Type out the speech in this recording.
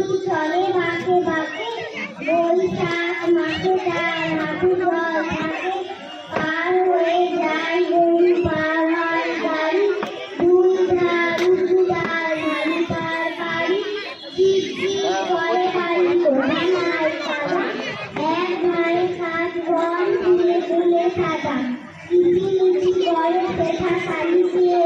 চলে বাঁকে বাঁকে, বৈশাখ মাসে তার হাঁটু জল থাকে, পার হয়ে যায় গরু, পার হয় গাড়ি, দুই ধার উঁচু ডাল ঢালু তার বাড়ি, ঝিরঝির করে বাড়ি কোঠা নাই সাদা, এক ধারে কাঠ বন ফুলে ফুলে সাদা, কিচিমিচি করে শেখা সালিশিয়ে